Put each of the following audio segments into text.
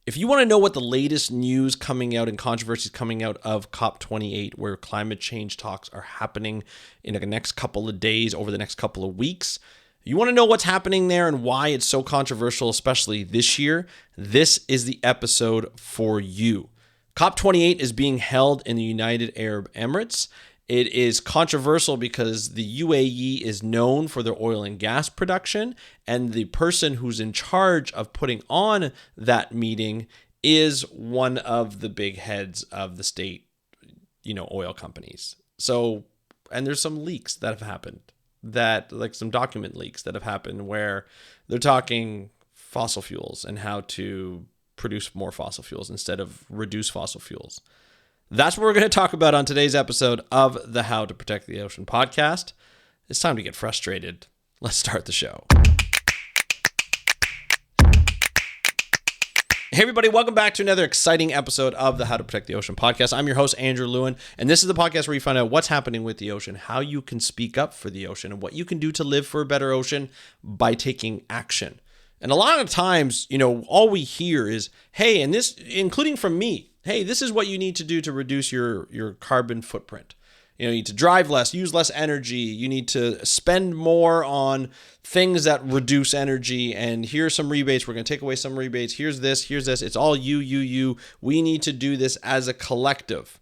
If you want to know what the latest news coming out and controversies coming out of COP28, where climate change talks are happening in the next couple of days, over the next couple of weeks, you want to know what's happening there and why it's so controversial, especially this year, this is the episode for you. COP28 is being held in the United Arab Emirates. It is controversial because the UAE is known for their oil and gas production, and the person who's in charge of putting on that meeting is one of the big heads of the state, oil companies. So, and there's some leaks that have happened, some document leaks that have happened where they're talking fossil fuels and how to produce more fossil fuels instead of reduce fossil fuels. That's what we're going to talk about on today's episode of the How to Protect the Ocean podcast. It's time to get frustrated. Let's start the show. Hey everybody, welcome back to another exciting episode of the How to Protect the Ocean podcast. I'm your host, Andrew Lewin, and this is the podcast where you find out what's happening with the ocean, how you can speak up for the ocean, and what you can do to live for a better ocean by taking action. And a lot of times, all we hear is, hey, and this, including from me, hey, this is what you need to do to reduce your carbon footprint. You need to drive less, use less energy. You need to spend more on things that reduce energy. And here's some rebates. We're going to take away some rebates. Here's this. It's all you. We need to do this as a collective.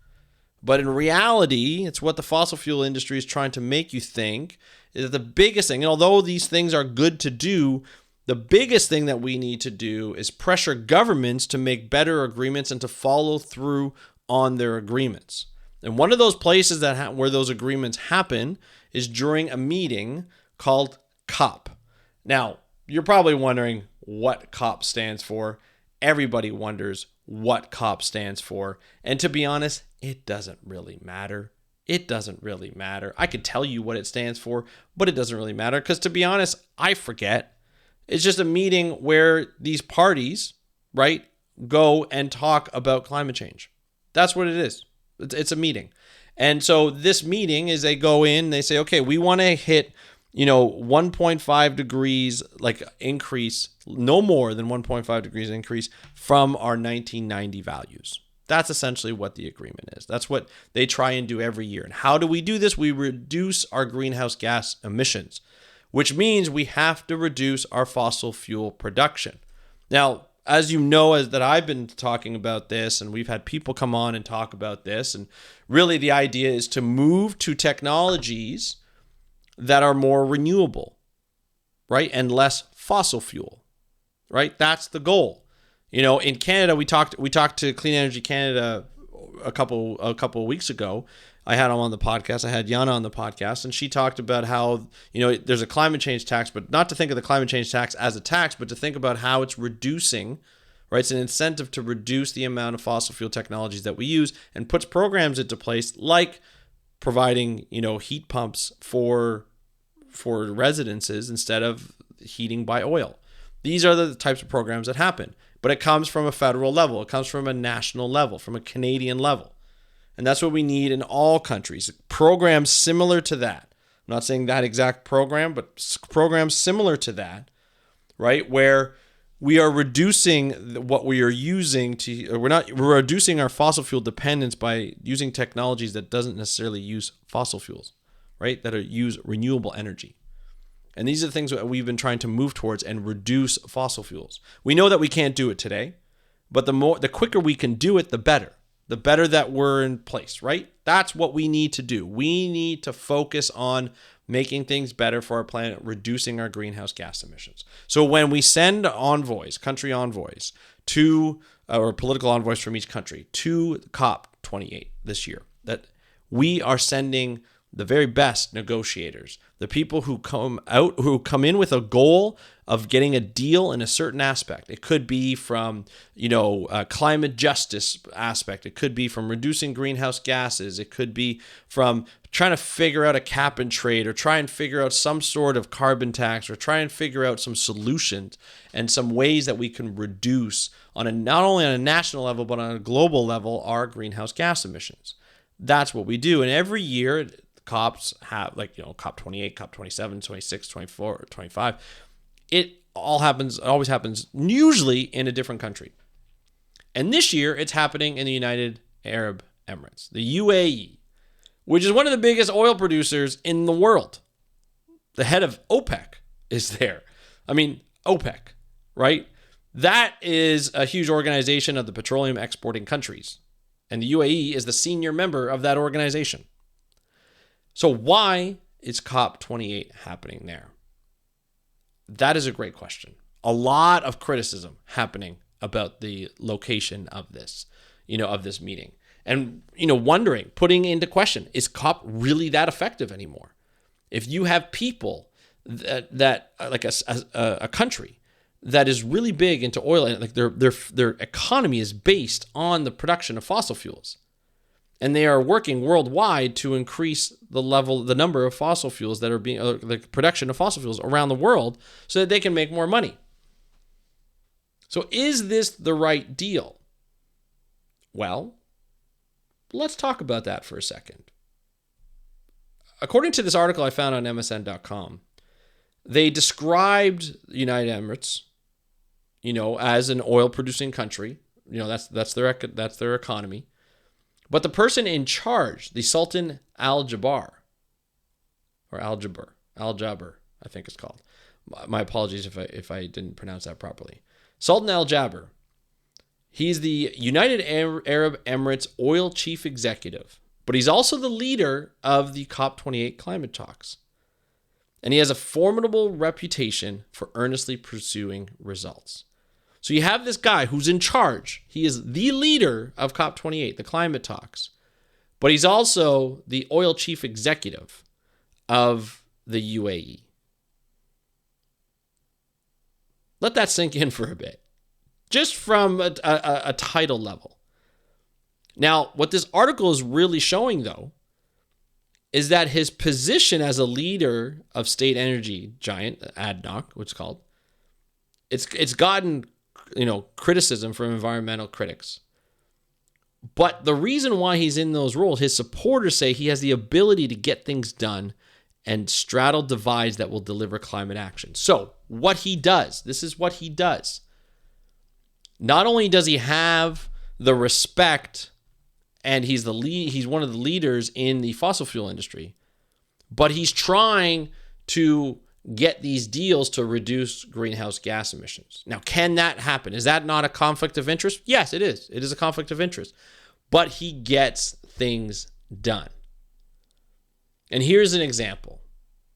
But in reality, it's what the fossil fuel industry is trying to make you think is that the biggest thing, and although these things are good to do, the biggest thing that we need to do is pressure governments to make better agreements and to follow through on their agreements. And one of those places where those agreements happen is during a meeting called COP. Now, you're probably wondering what COP stands for. Everybody wonders what COP stands for. And to be honest, it doesn't really matter. I could tell you what it stands for, but it doesn't really matter because, to be honest, I forget. It's just a meeting where these parties, right, go and talk about climate change. That's what it is. It's a meeting. And so this meeting is they go in, they say, okay, we want to hit, 1.5 degrees increase, no more than 1.5 degrees increase from our 1990 values. That's essentially what the agreement is. That's what they try and do every year. And how do we do this? We reduce our greenhouse gas emissions, which means we have to reduce our fossil fuel production. Now, as you know, as that I've been talking about this, and we've had people come on and talk about this, and really the idea is to move to technologies that are more renewable, right, and less fossil fuel, right? That's the goal. In Canada, we talked to Clean Energy Canada a couple of weeks ago. I had them on the podcast. I had Yana on the podcast, and she talked about how, there's a climate change tax, but not to think of the climate change tax as a tax, but to think about how it's reducing, right? It's an incentive to reduce the amount of fossil fuel technologies that we use and puts programs into place like providing, heat pumps for residences instead of heating by oil. These are the types of programs that happen, but it comes from a federal level. It comes from a national level, from a Canadian level. And that's what we need in all countries. Programs similar to that. I'm not saying that exact program, but programs similar to that, right? Where we are reducing what we are using we're reducing our fossil fuel dependence by using technologies that doesn't necessarily use fossil fuels, right? That use renewable energy. And these are the things that we've been trying to move towards and reduce fossil fuels. We know that we can't do it today, but the quicker we can do it, the better. The better that we're in place, right? That's what we need to do. We need to focus on making things better for our planet, reducing our greenhouse gas emissions. So when we send envoys, country envoys, or political envoys from each country to COP28 this year, that we are sending the very best negotiators, the people who come in with a goal of getting a deal in a certain aspect. It could be from, climate justice aspect. It could be from reducing greenhouse gases. It could be from trying to figure out a cap and trade, or try and figure out some sort of carbon tax, or try and figure out some solutions and some ways that we can reduce not only on a national level, but on a global level, our greenhouse gas emissions. That's what we do. And every year, COPs have COP28, COP27, 26, 24, 25. It always happens usually in a different country. And this year, it's happening in the United Arab Emirates, the UAE, which is one of the biggest oil producers in the world. The head of OPEC is there. I mean, OPEC, right? That is a huge organization of the petroleum exporting countries. And the UAE is the senior member of that organization. So why is COP28 happening there? That is a great question. A lot of criticism happening about the location of this, of this meeting. And, wondering, putting into question, is COP really that effective anymore? If you have people that like a country that is really big into oil, and like their economy is based on the production of fossil fuels, and they are working worldwide to increase the number of fossil fuels that are being, the production of fossil fuels around the world, so that they can make more money. So is this the right deal? Well, let's talk about that for a second. According to this article I found on MSN.com, they described the United Emirates, as an oil-producing country. That's their economy. But the person in charge, the Sultan Al Jaber, I think it's called. My apologies if I didn't pronounce that properly. Sultan Al Jaber, he's the United Arab Emirates oil chief executive, but he's also the leader of the COP28 climate talks. And he has a formidable reputation for earnestly pursuing results. So you have this guy who's in charge. He is the leader of COP28, the climate talks, but he's also the oil chief executive of the UAE. Let that sink in for a bit, just from a title level. Now, what this article is really showing, though, is that his position as a leader of state energy giant, ADNOC, which it's called, it's gotten criticism from environmental critics. But the reason why he's in those roles, his supporters say he has the ability to get things done and straddle divides that will deliver climate action. So what he does, this is what he does. Not only does he have the respect, and he's one of the leaders in the fossil fuel industry, but he's trying to get these deals to reduce greenhouse gas emissions. Now, can that happen? Is that not a conflict of interest? Yes, it is. It is a conflict of interest. But he gets things done. And here's an example,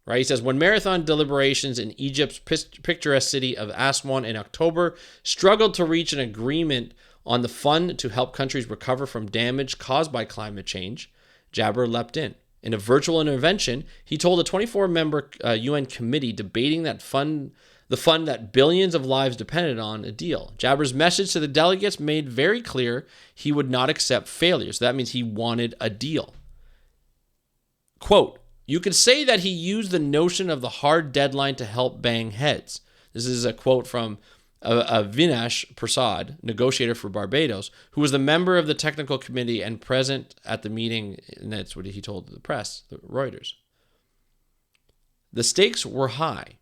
right? He says, when marathon deliberations in Egypt's picturesque city of Aswan in October struggled to reach an agreement on the fund to help countries recover from damage caused by climate change, Jaber leapt in. In a virtual intervention, he told a 24-member UN committee debating the fund that billions of lives depended on a deal. Jaber's message to the delegates made very clear he would not accept failure. So that means he wanted a deal. Quote, you could say that he used the notion of the hard deadline to help bang heads. This is a quote from Avinash Prasad, negotiator for Barbados, who was the member of the technical committee and present at the meeting, and that's what he told the press, the Reuters. The stakes were high.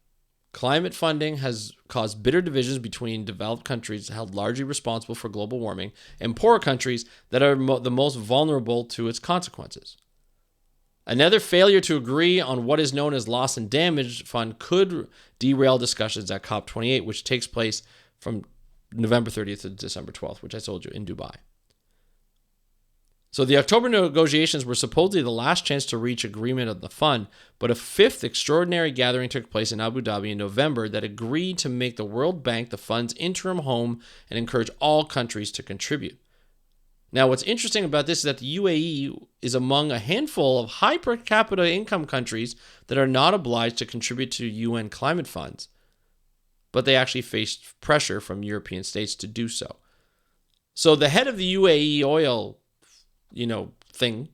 Climate funding has caused bitter divisions between developed countries held largely responsible for global warming and poorer countries that are the most vulnerable to its consequences. Another failure to agree on what is known as loss and damage fund could derail discussions at COP28, which takes place from November 30th to December 12th, which I told you, in Dubai. So the October negotiations were supposedly the last chance to reach agreement on the fund, but a fifth extraordinary gathering took place in Abu Dhabi in November that agreed to make the World Bank the fund's interim home and encourage all countries to contribute. Now, what's interesting about this is that the UAE is among a handful of high per capita income countries that are not obliged to contribute to UN climate funds, but they actually faced pressure from European states to do so. So the head of the UAE oil, thing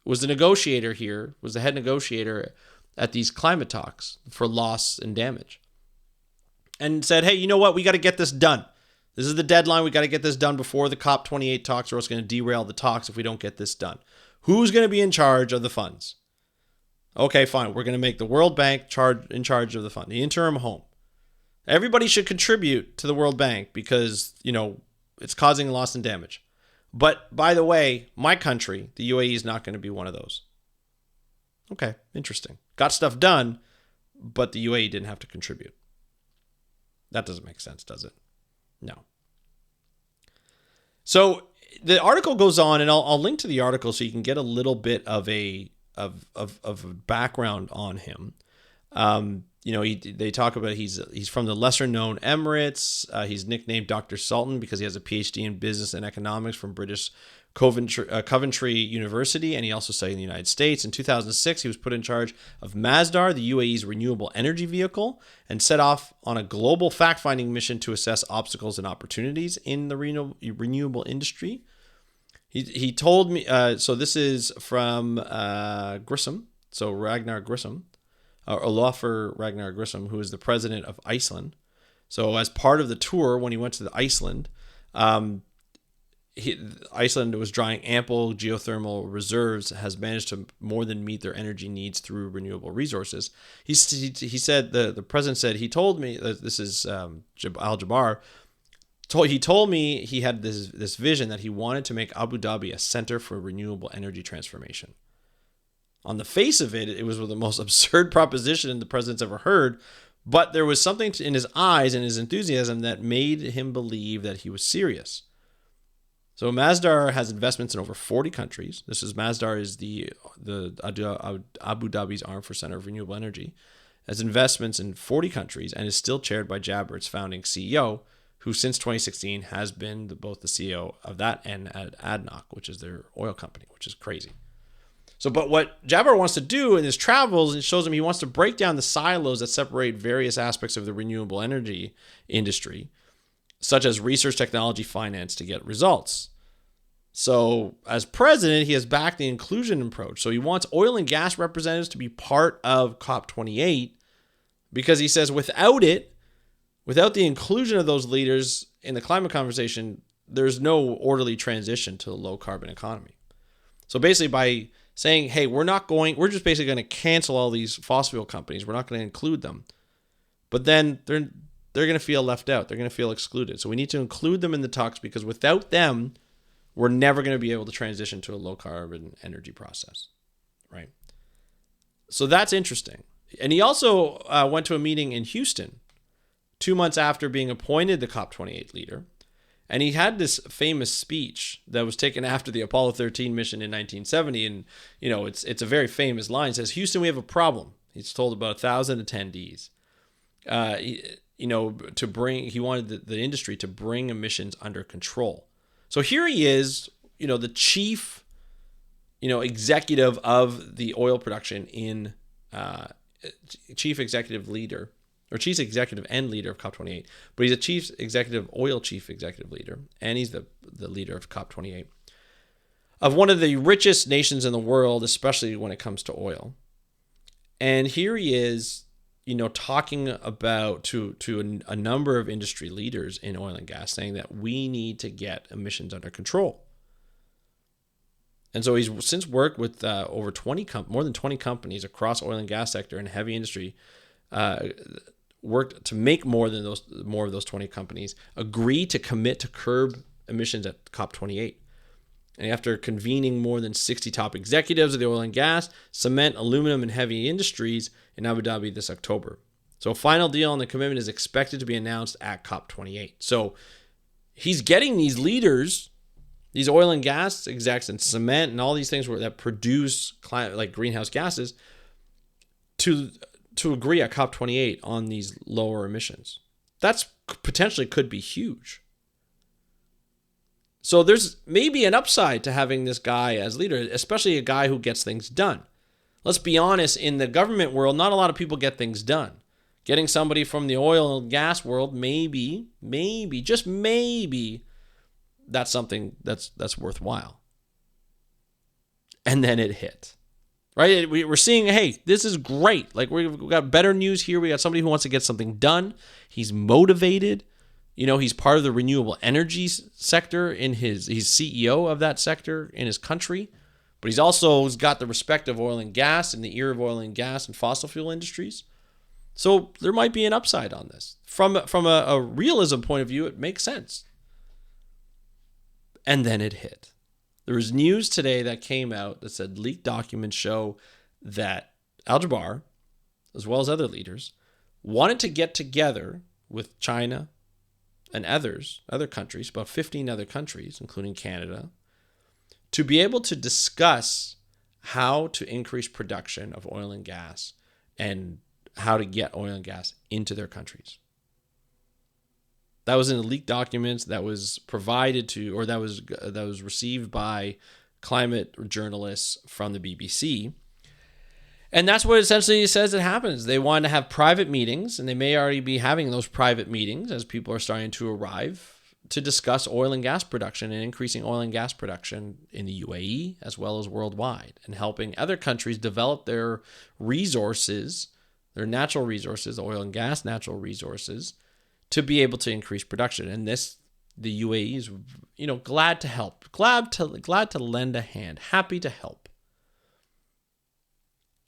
was the head negotiator at these climate talks for loss and damage, and said, hey, you know what? We got to get this done. This is the deadline. We got to get this done before the COP28 talks, or it's going to derail the talks if we don't get this done. Who's going to be in charge of the funds? Okay, fine. We're going to make the World Bank in charge of the fund, the interim home. Everybody should contribute to the World Bank because, it's causing loss and damage. But by the way, my country, the UAE, is not going to be one of those. Okay, interesting. Got stuff done, but the UAE didn't have to contribute. That doesn't make sense, does it? No. So the article goes on, and I'll link to the article so you can get a little bit of a background on him. They talk about he's from the lesser known Emirates. He's nicknamed Dr. Sultan because he has a PhD in business and economics from British Coventry University, and he also studied in the United States. In 2006, he was put in charge of Masdar, the UAE's renewable energy vehicle, and set off on a global fact-finding mission to assess obstacles and opportunities in the renewable industry. He told me, so this is from Grissom, so Ragnar Grissom, Olafur Ragnar Grissom, who is the president of Iceland. So as part of the tour, when he went to Iceland, Iceland was drawing ample geothermal reserves, has managed to more than meet their energy needs through renewable resources. He said, the president said, he told me, this is Al-Jabbar, he told me he had this vision that he wanted to make Abu Dhabi a center for renewable energy transformation. On the face of it, it was the most absurd proposition the president's ever heard, but there was something in his eyes and his enthusiasm that made him believe that he was serious. So Masdar has investments in over 40 countries. Masdar is the Abu Dhabi's arm for Center of Renewable Energy, has investments in 40 countries and is still chaired by Jabber, its founding CEO, who since 2016 has been both the CEO of that and at ADNOC, which is their oil company, which is crazy. So, but what Jabber wants to do in his travels, it shows him he wants to break down the silos that separate various aspects of the renewable energy industry, such as research, technology, finance, to get results. So as president, he has backed the inclusion approach. So he wants oil and gas representatives to be part of COP28 because he says without the inclusion of those leaders in the climate conversation, there's no orderly transition to a low carbon economy. So basically by saying, hey, we're just basically going to cancel all these fossil fuel companies. We're not going to include them. But then they're going to feel left out. They're going to feel excluded. So we need to include them in the talks because without them, we're never going to be able to transition to a low carbon energy process, right? So that's interesting. And he also went to a meeting in Houston 2 months after being appointed the COP28 leader. And he had this famous speech that was taken after the Apollo 13 mission in 1970. And, it's a very famous line. It says, Houston, we have a problem. He's told about 1,000 attendees. He wanted the industry to bring emissions under control. So here he is, the chief, executive of the oil production chief executive leader, or chief executive and leader of COP28. But he's a chief executive leader, and he's the leader of COP28, of one of the richest nations in the world, especially when it comes to oil. And here he is, talking about to a number of industry leaders in oil and gas, saying that we need to get emissions under control. And so he's since worked with more than 20 companies across oil and gas sector and heavy industry, worked to make more of those 20 companies agree to commit to curb emissions at COP28. And after convening more than 60 top executives of the oil and gas, cement, aluminum, and heavy industries in Abu Dhabi this October. So a final deal on the commitment is expected to be announced at COP28. So he's getting these leaders, these oil and gas execs and cement and all these things that produce like greenhouse gases to agree at COP28 on these lower emissions. That's potentially could be huge. So there's maybe an upside to having this guy as leader, especially a guy who gets things done. Let's be honest, in the government world, not a lot of people get things done. Getting somebody from the oil and gas world, maybe, just maybe, that's something that's worthwhile. And then it hit. Right? We're seeing, hey, this is great. Like we've got better news here. We got somebody who wants to get something done. He's motivated. He's part of the renewable energy sector he's CEO of that sector in his country, but he's got the respect of oil and gas and the ear of oil and gas and fossil fuel industries. So there might be an upside on this. From a realism point of view, it makes sense. And then it hit. There was news today that came out that said leaked documents show that Al-Jaber, as well as other leaders, wanted to get together with China and other countries, about 15 other countries, including Canada, to be able to discuss how to increase production of oil and gas and how to get oil and gas into their countries. That was in the leaked documents that was provided to, or that was received by climate journalists from the BBC. And that's what essentially it says it happens. They want to have private meetings, and they may already be having those private meetings as people are starting to arrive to discuss oil and gas production and increasing oil and gas production in the UAE as well as worldwide, and helping other countries develop their resources, their natural resources, oil and gas natural resources, to be able to increase production. And the UAE is, glad to help, glad to lend a hand, happy to help.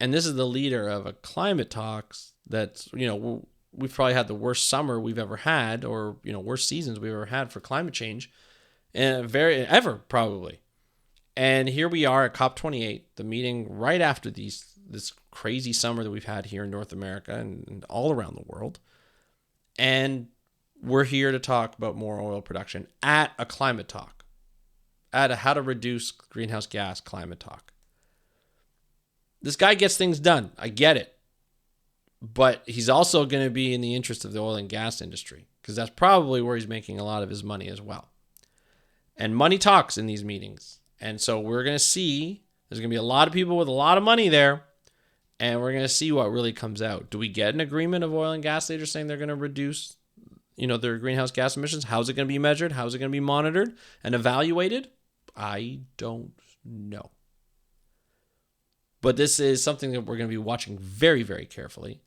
And this is the leader of a climate talks that's, we've probably had the worst summer we've ever had, or, worst seasons we've ever had for climate change, and ever probably. And here we are at COP28, the meeting right after this crazy summer that we've had here in North America and all around the world. And we're here to talk about more oil production at a climate talk, at a how to reduce greenhouse gas climate talk. This guy gets things done. I get it. But he's also going to be in the interest of the oil and gas industry, because that's probably where he's making a lot of his money as well. And money talks in these meetings. And so we're going to see, there's going to be a lot of people with a lot of money there, and we're going to see what really comes out. Do we get an agreement of oil and gas leaders saying they're going to reduce, their greenhouse gas emissions? How's it going to be measured? How's it going to be monitored and evaluated? I don't know. But this is something that we're going to be watching very, very carefully.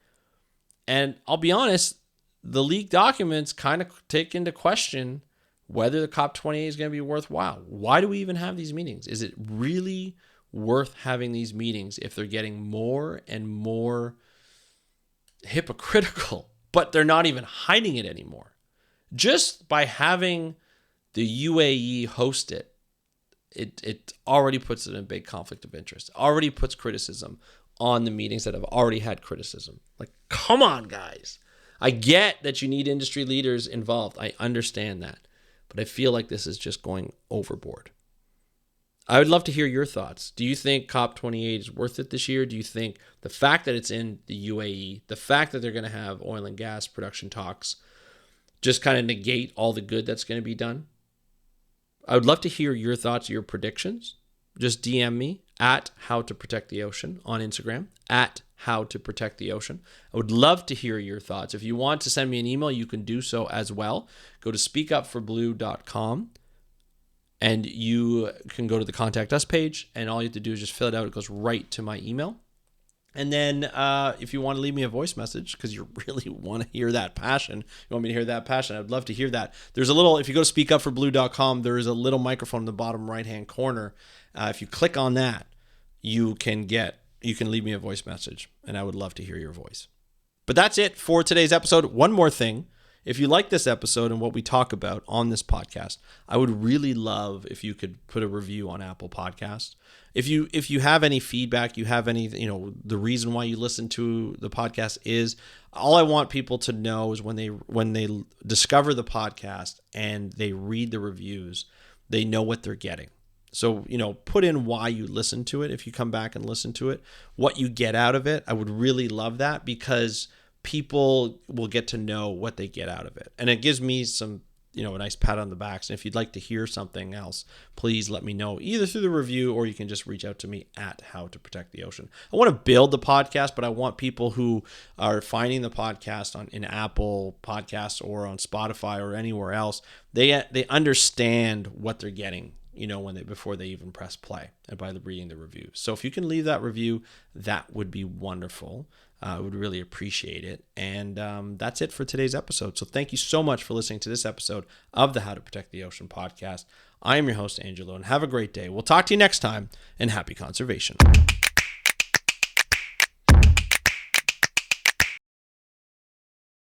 And I'll be honest, the leaked documents kind of take into question whether the COP28 is going to be worthwhile. Why do we even have these meetings? Is it really worth having these meetings if they're getting more and more hypocritical, but they're not even hiding it anymore? Just by having the UAE host it, it already puts it in a big conflict of interest, already puts criticism on the meetings that have already had criticism. Like, come on, guys. I get that you need industry leaders involved. I understand that. But I feel like this is just going overboard. I would love to hear your thoughts. Do you think COP28 is worth it this year? Do you think the fact that it's in the UAE, the fact that they're going to have oil and gas production talks, just kind of negate all the good that's going to be done? I would love to hear your thoughts, your predictions. Just DM me at How to Protect the Ocean on Instagram, at How to Protect the Ocean. I would love to hear your thoughts. If you want to send me an email, you can do so as well. Go to speakupforblue.com and you can go to the Contact Us page, and all you have to do is just fill it out. It goes right to my email. And then if you want to leave me a voice message, because you really want to hear that passion, you want me to hear that passion, I'd love to hear that. There's a little, if you go to speakupforblue.com, there is a little microphone in the bottom right-hand corner. If you click on that, you can leave me a voice message, and I would love to hear your voice. But that's it for today's episode. One more thing. If you like this episode and what we talk about on this podcast, I would really love if you could put a review on Apple Podcasts. If you have any feedback, you have any, the reason why you listen to the podcast is, all I want people to know is when they discover the podcast and they read the reviews, they know what they're getting. So, put in why you listen to it. If you come back and listen to it, what you get out of it. I would really love that, because people will get to know what they get out of it. And it gives me some, a nice pat on the back. And if you'd like to hear something else, please let me know either through the review, or you can just reach out to me at How to Protect the Ocean. I want to build the podcast, but I want people who are finding the podcast in Apple Podcasts or on Spotify or anywhere else, they understand what they're getting, before they even press play, and by reading the review. So if you can leave that review, that would be wonderful. I would really appreciate it. And that's it for today's episode. So thank you so much for listening to this episode of the How to Protect the Ocean podcast. I am your host, Andrew Lewin. Have a great day. We'll talk to you next time, and happy conservation.